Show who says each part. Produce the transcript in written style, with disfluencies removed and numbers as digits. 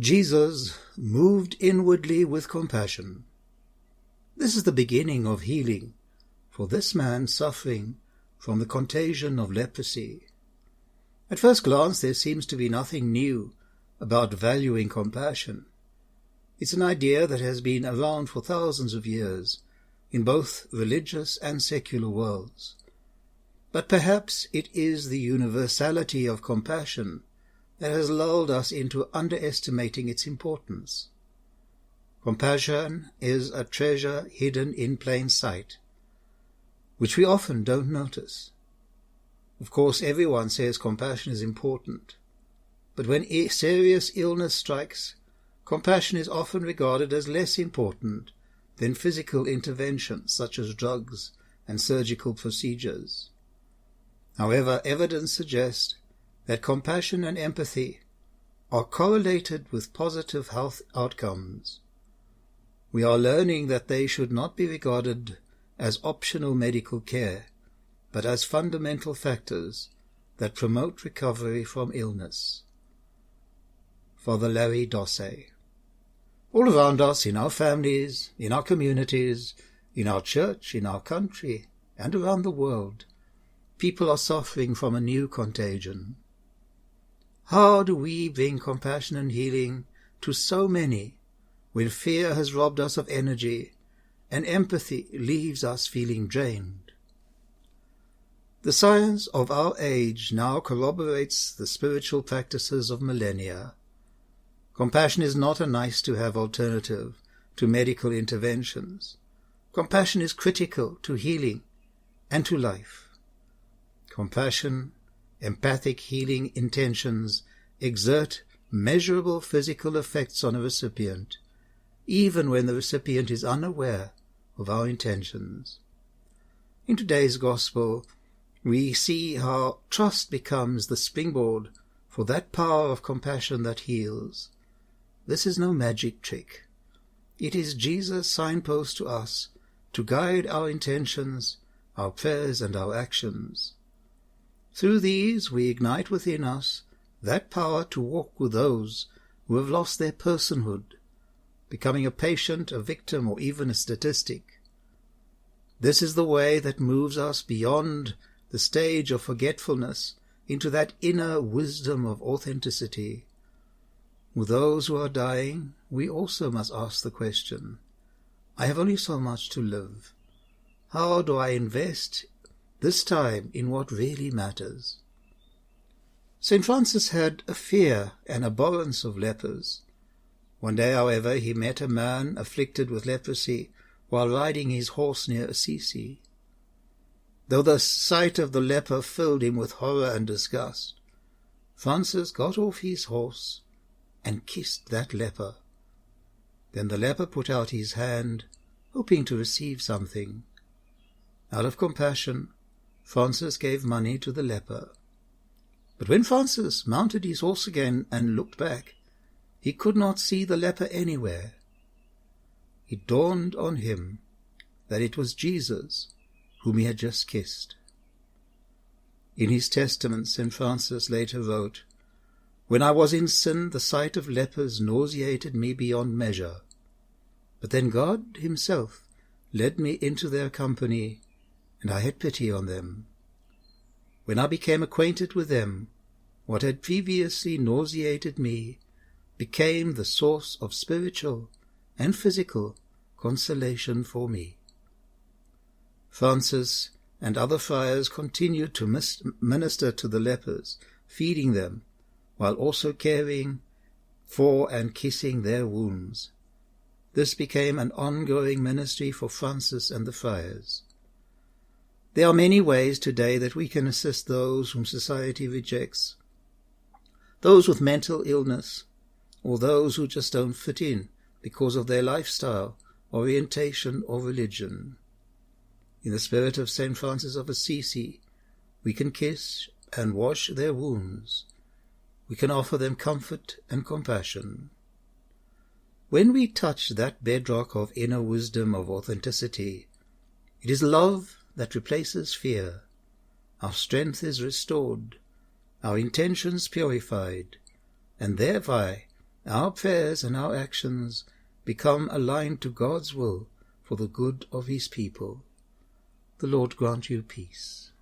Speaker 1: Jesus moved inwardly with compassion. This is the beginning of healing for this man suffering from the contagion of leprosy. At first glance, there seems to be nothing new about valuing compassion. It's an idea that has been around for thousands of years in both religious and secular worlds. But perhaps it is the universality of compassion that has lulled us into underestimating its importance. Compassion is a treasure hidden in plain sight, which we often don't notice. Of course, everyone says compassion is important, but when serious illness strikes, compassion is often regarded as less important than physical interventions such as drugs and surgical procedures. However, evidence suggests that compassion and empathy are correlated with positive health outcomes. We are learning that they should not be regarded as optional medical care, but as fundamental factors that promote recovery from illness. Father Larry Dossey. All around us, in our families, in our communities, in our church, in our country, and around the world, people are suffering from a new contagion. How do we bring compassion and healing to so many when fear has robbed us of energy and empathy leaves us feeling drained? The science of our age now corroborates the spiritual practices of millennia. Compassion is not a nice-to-have alternative to medical interventions. Compassion is critical to healing and to life. Compassion, empathic healing intentions exert measurable physical effects on a recipient, even when the recipient is unaware of our intentions. In today's Gospel, we see how trust becomes the springboard for that power of compassion that heals. This is no magic trick. It is Jesus' signpost to us to guide our intentions, our prayers, and our actions. Through these we ignite within us that power to walk with those who have lost their personhood, becoming a patient, a victim, or even a statistic. This is the way that moves us beyond the stage of forgetfulness into that inner wisdom of authenticity. With those who are dying, we also must ask the question, I have only so much to live. How do I invest this time in what really matters? St. Francis had a fear and abhorrence of lepers. One day, however, he met a man afflicted with leprosy while riding his horse near Assisi. Though the sight of the leper filled him with horror and disgust, Francis got off his horse and kissed that leper. Then the leper put out his hand, hoping to receive something. Out of compassion, Francis gave money to the leper. But when Francis mounted his horse again and looked back, he could not see the leper anywhere. It dawned on him that it was Jesus whom he had just kissed. In his testament, St. Francis later wrote, When I was in sin, the sight of lepers nauseated me beyond measure. But then God himself led me into their company, and I had pity on them. When I became acquainted with them, what had previously nauseated me became the source of spiritual and physical consolation for me. Francis and other friars continued to minister to the lepers, feeding them, while also caring for and kissing their wounds. This became an ongoing ministry for Francis and the friars. There are many ways today that we can assist those whom society rejects, those with mental illness, or those who just don't fit in because of their lifestyle, orientation, or religion. In the spirit of St. Francis of Assisi, we can kiss and wash their wounds. We can offer them comfort and compassion. When we touch that bedrock of inner wisdom of authenticity, it is love that replaces fear. Our strength is restored, our intentions purified, and thereby our prayers and our actions become aligned to God's will for the good of his people. The Lord grant you peace.